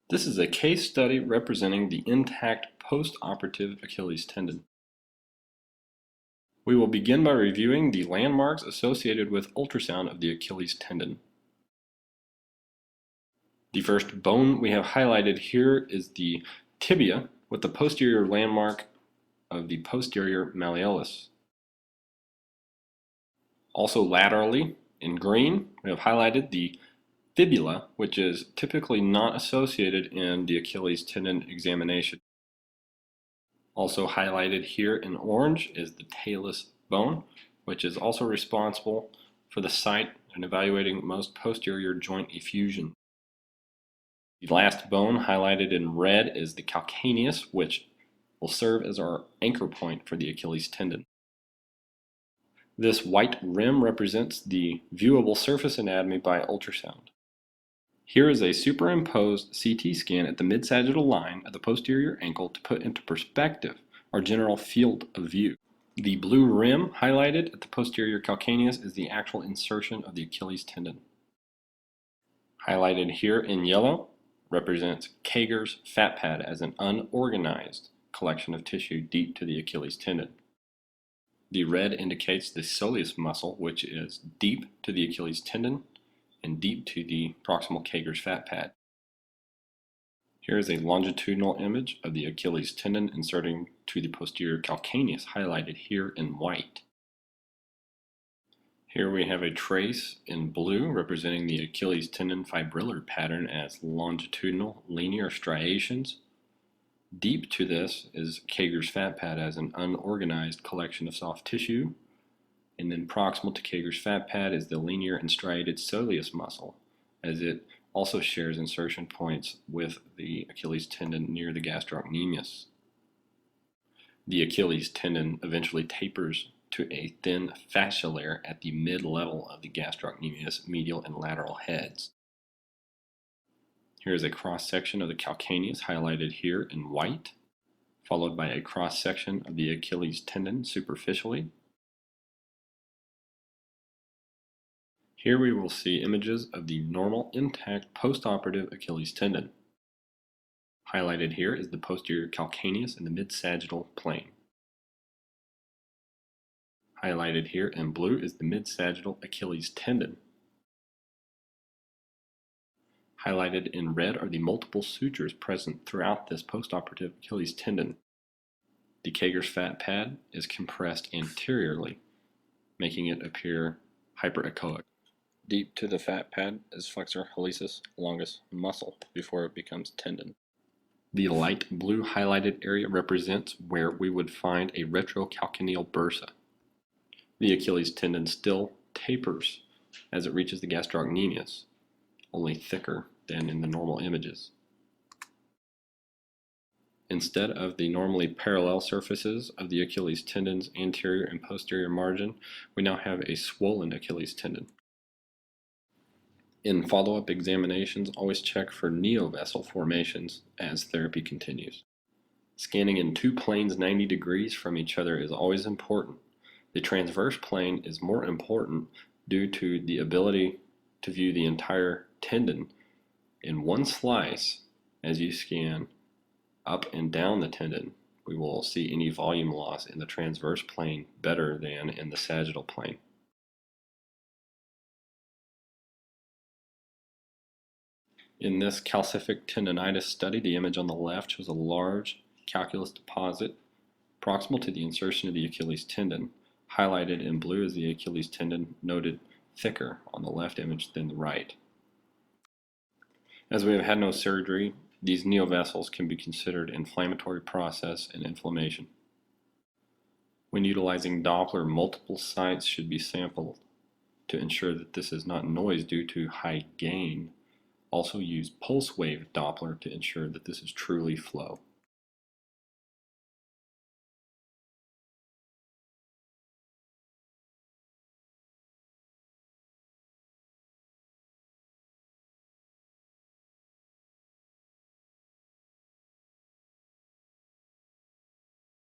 This is a case study representing the intact post-operative Achilles tendon. We will begin by reviewing the landmarks associated with ultrasound of the Achilles tendon. The first bone we have highlighted here is the tibia with the posterior landmark of the posterior malleolus. Also laterally, in green, we have highlighted the fibula, which is typically not associated in the Achilles tendon examination. Also highlighted here in orange is the talus bone, which is also responsible for the site in evaluating most posterior joint effusion. The last bone highlighted in red is the calcaneus, which will serve as our anchor point for the Achilles tendon. This white rim represents the viewable surface anatomy by ultrasound. Here is a superimposed CT scan at the mid-sagittal line of the posterior ankle to put into perspective our general field of view. The blue rim highlighted at the posterior calcaneus is the actual insertion of the Achilles tendon. Highlighted here in yellow represents Kager's fat pad as an unorganized collection of tissue deep to the Achilles tendon. The red indicates the soleus muscle, which is deep to the Achilles tendon and deep to the proximal Kager's fat pad. Here is a longitudinal image of the Achilles tendon inserting to the posterior calcaneus, highlighted here in white. Here we have a trace in blue representing the Achilles tendon fibrillar pattern as longitudinal linear striations. Deep to this is Kager's fat pad as an unorganized collection of soft tissue. And then proximal to Kager's fat pad is the linear and striated soleus muscle, as it also shares insertion points with the Achilles tendon near the gastrocnemius. The Achilles tendon eventually tapers to a thin fascia layer at the mid-level of the gastrocnemius medial and lateral heads. Here is a cross-section of the calcaneus highlighted here in white, followed by a cross-section of the Achilles tendon superficially. Here we will see images of the normal intact postoperative Achilles tendon. Highlighted here is the posterior calcaneus in the mid-sagittal plane. Highlighted here in blue is the mid-sagittal Achilles tendon. Highlighted in red are the multiple sutures present throughout this postoperative Achilles tendon. The Kager's fat pad is compressed anteriorly, making it appear hyperechoic. Deep to the fat pad is flexor hallucis longus muscle before it becomes tendon. The light blue highlighted area represents where we would find a retrocalcaneal bursa. The Achilles tendon still tapers as it reaches the gastrocnemius, only thicker than in the normal images. Instead of the normally parallel surfaces of the Achilles tendon's anterior and posterior margin, we now have a swollen Achilles tendon. In follow-up examinations, always check for neovessel formations as therapy continues. Scanning in two planes 90 degrees from each other is always important. The transverse plane is more important due to the ability to view the entire tendon in one slice. As you scan up and down the tendon, we will see any volume loss in the transverse plane better than in the sagittal plane. In this calcific tendonitis study, the image on the left shows a large calculus deposit proximal to the insertion of the Achilles tendon. Highlighted in blue is the Achilles tendon, noted thicker on the left image than the right. As we have had no surgery, these neovessels can be considered inflammatory process and inflammation. When utilizing Doppler, multiple sites should be sampled to ensure that this is not noise due to high gain. Also use pulse wave Doppler to ensure that this is truly flow.